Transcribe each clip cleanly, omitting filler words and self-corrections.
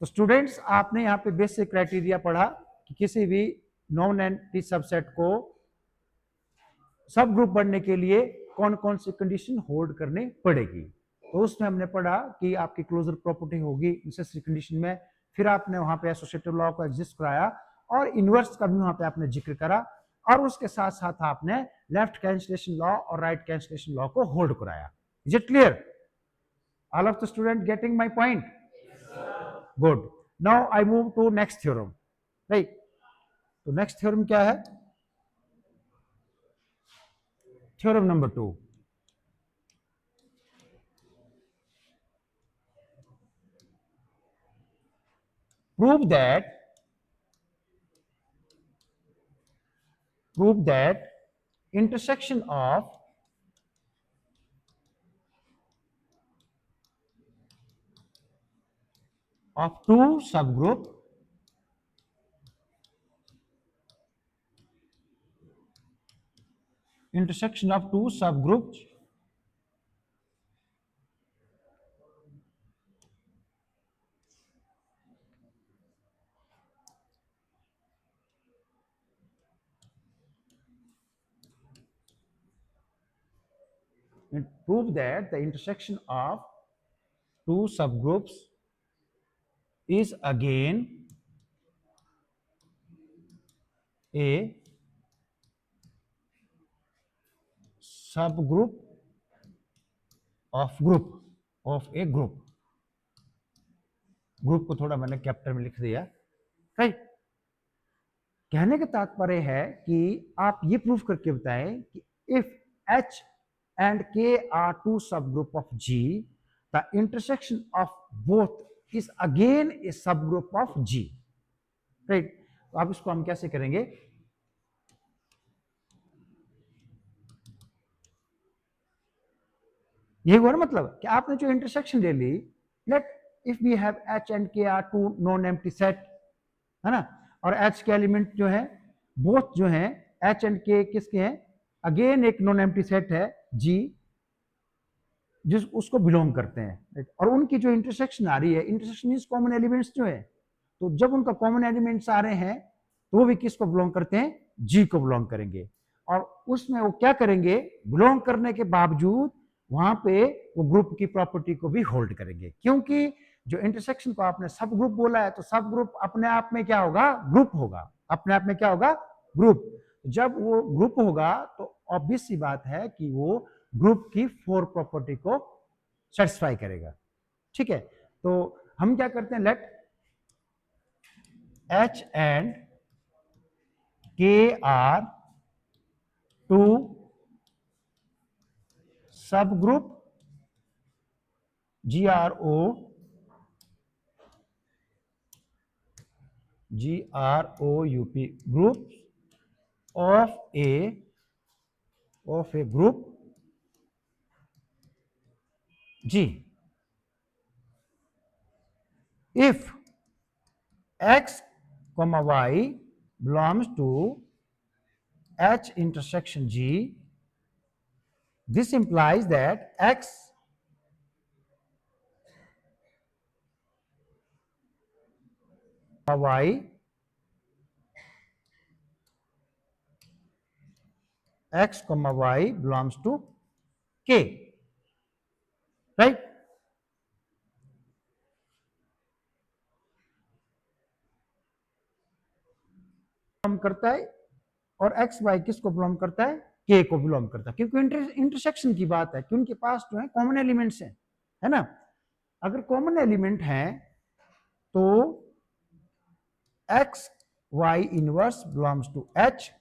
तो स्टूडेंट्स आपने यहाँ पे बेसिक क्राइटेरिया पढ़ा कि किसी भी नॉन एंटी सबसेट को सब ग्रुप बनने के लिए कौन कौन सी कंडीशन होल्ड करनी पड़ेगी। तो उसमें हमने पढ़ा कि आपकी क्लोजर प्रॉपर्टी होगी नेसेसरी कंडीशन में, फिर आपने वहां पे एसोसिएटिव लॉ को एग्जिस्ट कराया और इनवर्स का भी वहां पे आपने जिक्र करा, और उसके साथ साथ आपने लेफ्ट कैंसिलेशन लॉ और राइट कैंसिलेशन लॉ को होल्ड कराया। Is it clear? All of the student getting my point? Good. Now I move to next theorem, right? तो नेक्स्ट थ्योरम क्या है? Theorem number 2। prove that intersection of two subgroup prove that the intersection of two subgroups is again a subgroup of a group। Group को थोड़ा मैंने capital में लिख दिया, right? कहने का तात्पर्य है कि आप ये प्रूफ करके बताएं कि if H and K are two subgroup of G, the intersection of both is again a subgroup of G, right? तो आप इसको हम कैसे करेंगे? यही हुआ ना मतलब कि आपने जो इंटरसेक्शन ले ली, let if we have H and K are two non empty set, है ना, और H के एलिमेंट जो है बोथ जो है H एंड K किसके हैं? अगेन एक नॉन एम्प्टी सेट है G जिस उसको बिलोंग करते हैं, और उनकी जो इंटरसेक्शन आ रही है, इंटरसेक्शन मींस कॉमन एलिमेंट्स जो है, तो जब उनका कॉमन एलिमेंट्स आ रहे हैं तो वो भी किसको बिलोंग करते हैं? G को बिलोंग करेंगे। और उसमें वो क्या करेंगे? बिलोंग करने के बावजूद वहां पे वो ग्रुप की प्रॉपर्टी को भी होल्ड करेंगे, क्योंकि जो इंटरसेक्शन को आपने सब ग्रुप बोला है, तो सब ग्रुप अपने आप में क्या होगा? ग्रुप होगा। अपने आप में क्या होगा? ग्रुप। जब वो ग्रुप होगा तो ऑब्वियस सी बात है कि वो ग्रुप की 4 प्रॉपर्टी को सेटिस्फाई करेगा, ठीक है? तो हम क्या करते हैं? Let H and K are two subgroup GROUP groups of a group G if X, Y belongs to H intersection G. This implies that X, Y belongs to K, right? Belong करता है और x Y किसको belong करता है? के को belong करता है, क्योंकि इंटरसेक्शन की बात है कि उनके पास जो है कॉमन एलिमेंट्स हैं, है ना? अगर कॉमन एलिमेंट हैं तो x y inverse belongs to H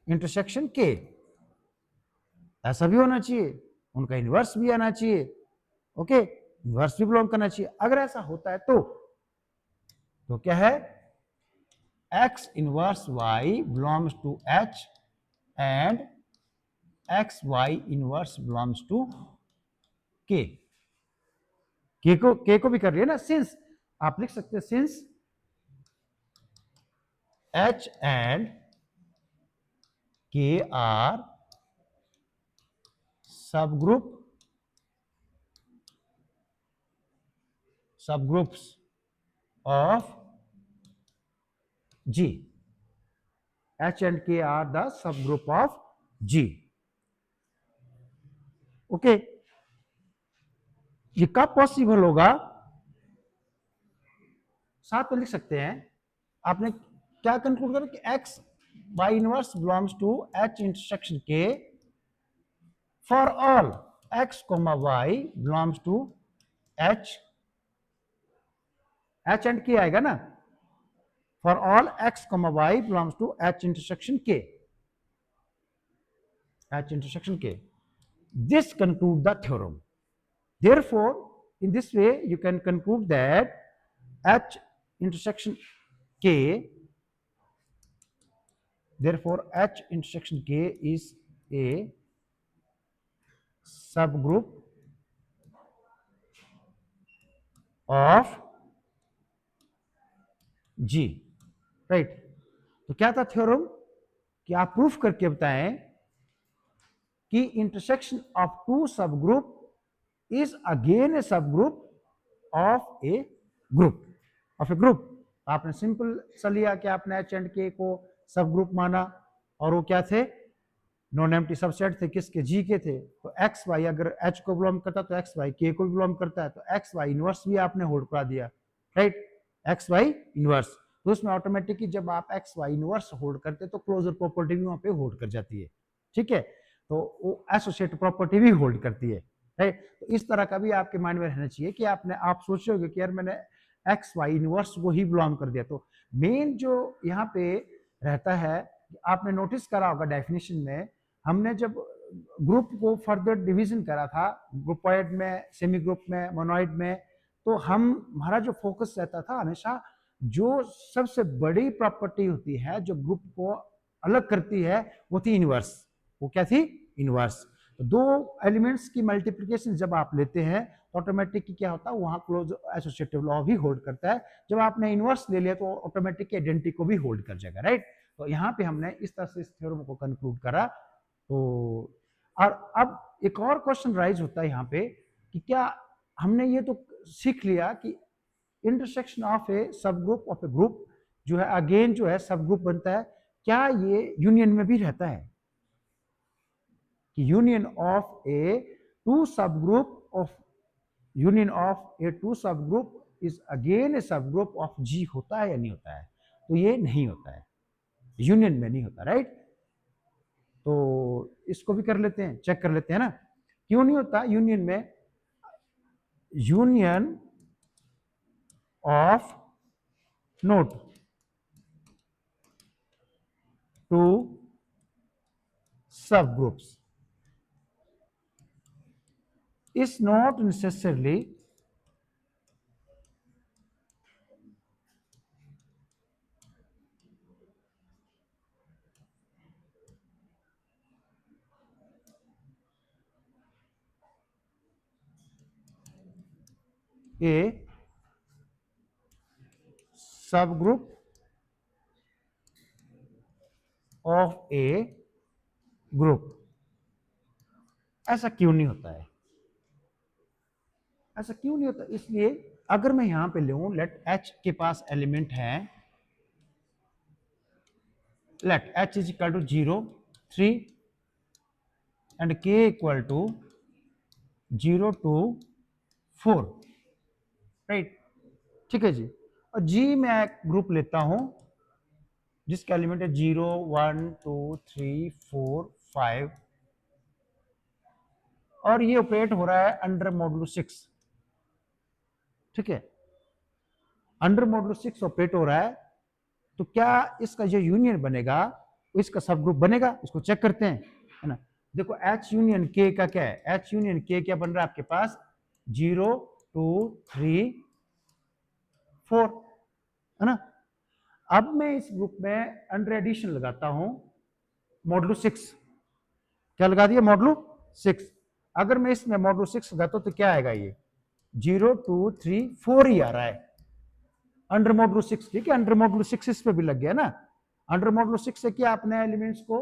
intersection K. ऐसा भी होना चाहिए, उनका इनवर्स भी आना चाहिए, ओके, इनवर्स भी बिलोंग करना चाहिए। अगर ऐसा होता है तो क्या है? X inverse y belongs to H and x y inverse belongs to K. K को भी कर रही है ना, सिंस आप लिख सकते हैं since H and K are subgroup subgroups of G. H and K are the subgroup of G. Okay, ये कब पॉसिबल होगा? साथ में लिख सकते हैं। आपने क्या कंक्लूड करा कि x y inverse belongs to H intersection K for all x, y belongs to H and K आएगा ना, for all x, y belongs to H intersection K, H intersection K. This conclude the theorem. Therefore, in this way, you can conclude that H intersection K, therefore H intersection K is a subgroup of G. Right, तो क्या था theorem कि आप proof करके बताएं कि intersection of two subgroup is again a subgroup of A group. आपने simple सा लिया कि आपने एच एंड के को सब ग्रुप माना, और वो क्या थे? नॉन एम्प्टी सबसेट थे, किसके? जी के थे। तो एक्स वाई अगर एच को बिलोंग करता तो एक्स वाई के को बिलोंग करता है, तो एक्स वाई इनवर्स भी आपने होल्ड करा दिया, राइट? एक्स वाई इनवर्स, तो उसमें ऑटोमेटिकली जब आप एक्स वाई इनवर्स होल्ड करते तो क्लोजर प्रॉपर्टी भी वहां पे होल्ड कर जाती है, ठीक है? तो वो एसोसिएटेड प्रॉपर्टी भी होल्ड करती है, राइट? तो इस तरह का भी आपके माइंड में रहना चाहिए कि आप सोचोगे कि यार मैंने एक्स वाई इनवर्स को ही बिलोंग कर दिया। तो मेन जो यहाँ पे रहता है, आपने नोटिस करा होगा डेफिनेशन में, हमने जब ग्रुप को फर्दर डिवीजन करा था, ग्रुपॉइड में, सेमी ग्रुप में, मोनोइड में, तो हमारा जो फोकस रहता था हमेशा जो सबसे बड़ी प्रॉपर्टी होती है जो ग्रुप को अलग करती है वो थी इनवर्स। वो क्या थी? इनवर्स। तो दो एलिमेंट्स की मल्टीप्लिकेशन जब आप लेते हैं तो ऑटोमेटिकली क्या होता है, वहां क्लोज एसोसिएटिव लॉ भी होल्ड करता है। जब आपने इनवर्स ले लिया तो ऑटोमेटिक आइडेंटिटी को भी होल्ड कर जाएगा, राइट? तो यहाँ पे हमने इस तरह से इस थ्योरम को कंक्लूड करा। तो और अब एक और क्वेश्चन राइज होता है यहाँ पे कि क्या हमने ये तो सीख लिया कि intersection of A subgroup of A group जो है अगेन जो है सब ग्रुप बनता है, क्या ये यूनियन में भी रहता है कि union of A to subgroup of is again a subgroup of जी होता है या नहीं होता है? तो ये नहीं होता है, यूनियन में नहीं होता, राइट? तो इसको भी कर लेते हैं, चेक कर लेते हैं ना, क्यों नहीं होता यूनियन में? Union of not two subgroups is not necessarily a subgroup of a group। ऐसा क्यों नहीं होता है? ऐसा क्यों नहीं होता? इसलिए अगर मैं यहां पे लूं, लेट H के पास एलिमेंट है, let H is equal to 0, 3 and K equal to 0 2 4, right? ठीक है जी। और G में एक ग्रुप लेता हूं जिसका एलिमेंट है 0 1 2 3 4 5, और ये ऑपरेट हो रहा है अंडर मॉडुलो 6, ठीक है? अंडर मॉडुलो 6 ऑपरेट हो रहा है, तो क्या इसका जो यूनियन बनेगा इसका सब ग्रुप बनेगा? इसको चेक करते हैं, है ना? देखो H यूनियन K का क्या है? H यूनियन K क्या बन रहा है आपके पास? 0 2 3 4, है ना? अब मैं इस ग्रुप में अंडर एडिशन लगाता हूं मॉडुलो 6, क्या लगा दिया? मॉडुलो 6। अगर मैं इसमें मॉडुलो 6 लगाता हूं तो क्या आएगा? ये 0 2 3 4 ही आ रहा है अंडर मॉडुलो 6, ठीक है? अंडर मॉडुलो 6 इस पे भी लग गया ना। अंडर मॉडुलो 6 से क्या अपने एलिमेंट्स को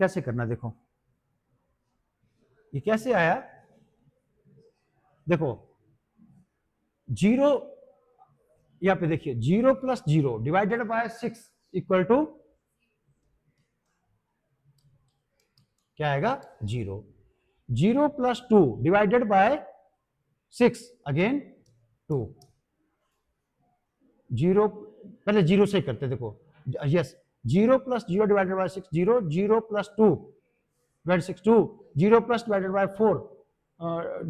कैसे करना, देखो ये कैसे आया, देखो जीरो, यहाँ पे देखिए 0 plus 0 divided by 6 equal to क्या आएगा? 0। 0 प्लस 2 डिवाइडेड बाय 6 अगेन 2। 0 पहले 0 से करते देखो, yes 0 plus 0 divided by 6 0, 0 plus 2 divided 6 2, 0 plus divided by 4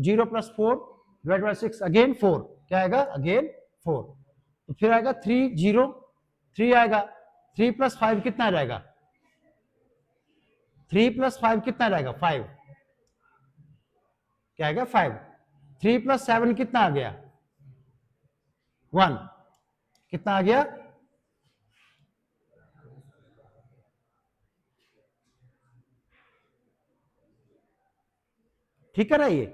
0 plus 4 divided by 6 again 4, क्या आएगा? अगेन 4। तो फिर आएगा 3 0 3 आएगा, 3 प्लस 5 कितना आ जाएगा? 3 प्लस 5 कितना रहेगा? 5, क्या आएगा? 5। 3 प्लस 7 कितना आ गया? 1, कितना आ गया? ठीक है ना? ये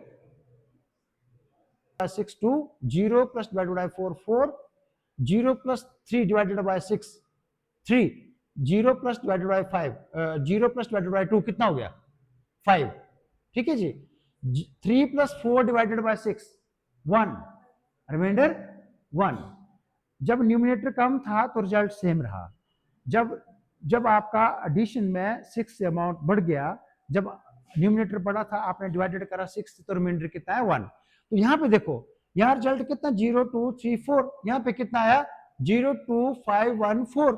6 2, 0 plus divided by 4 4, 0 plus 3 divided by 6 3, 0 plus divided by 5 0 plus divided by 2 कितना हो गया? 5। ठीक है जी। 3 प्लस 4 डिवाइडेड बाय 6 1, रिमाइंडर 1। जब न्यूमिनेटर कम था तो रिजल्ट सेम रहा, जब जब आपका एडिशन में 6 से अमाउंट बढ़ गया, जब न्यूमिनेटर बढ़ा था आपने डिवाइडेड करा 6 तो रिमाइंडर कितना है? 1। तो यहाँ पे देखो, यहाँ रिजल्ट कितना? 0 2 3 4, यहाँ पे कितना आया? 0 2 5 1 4।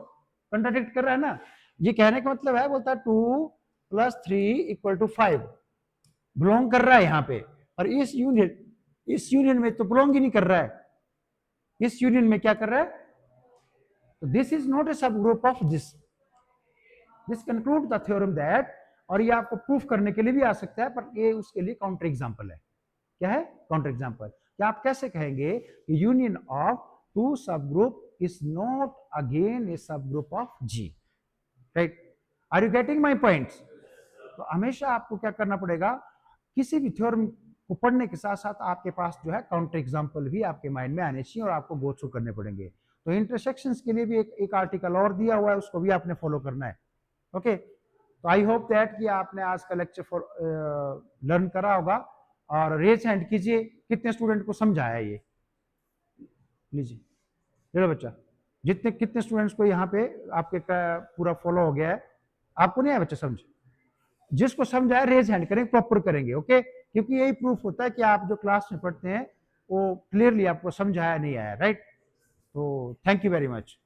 कंट्राडिक्ट कर रहा है ना? ये कहने का मतलब है, बोलता है 2 प्लस 3 इक्वल टू 5, बिलोंग कर रहा है यहाँ पे। और इस यूनियन में तो बिलोंग ही नहीं कर रहा है, इस यूनियन में क्या कर रहा है? तो this is not a subgroup of this conclude the theorem that. और ये आपको प्रूफ करने के लिए भी आ सकता है, पर ये उसके लिए काउंटर एग्जांपल है। क्या है? Counter example. क्या आप कैसे कहेंगे कि union of two subgroup is not again a subgroup of G? Right? Are you getting my points? तो हमेशा आपको क्या करना पड़ेगा, किसी भी थ्योरम को पढ़ने के साथ साथ आपके पास जो है काउंटर एग्जांपल भी आपके माइंड में आने चाहिए और आपको गो थ्रू करने पड़ेंगे। तो इंटरसेक्शंस के लिए भी एक आर्टिकल और दिया हुआ है, उसको भी आपने फॉलो करना है। ओके, तो आई होप दैट कि आपने आज का लेक्चर फॉर लर्न करा होगा। और रेज हैंड कीजिए, कितने स्टूडेंट को समझाया ये? लीजिए, ले लो बच्चा, कितने स्टूडेंट्स को यहाँ पे आपके पूरा फॉलो हो गया है? आपको नहीं आया बच्चा समझ? जिसको समझ आया रेज हैंड करेंगे, प्रॉपर करेंगे। ओके, क्योंकि यही प्रूफ होता है कि आप जो क्लास में पढ़ते हैं वो क्लियरली आपको समझ आया नहीं आया। राइट? तो थैंक यू वेरी मच।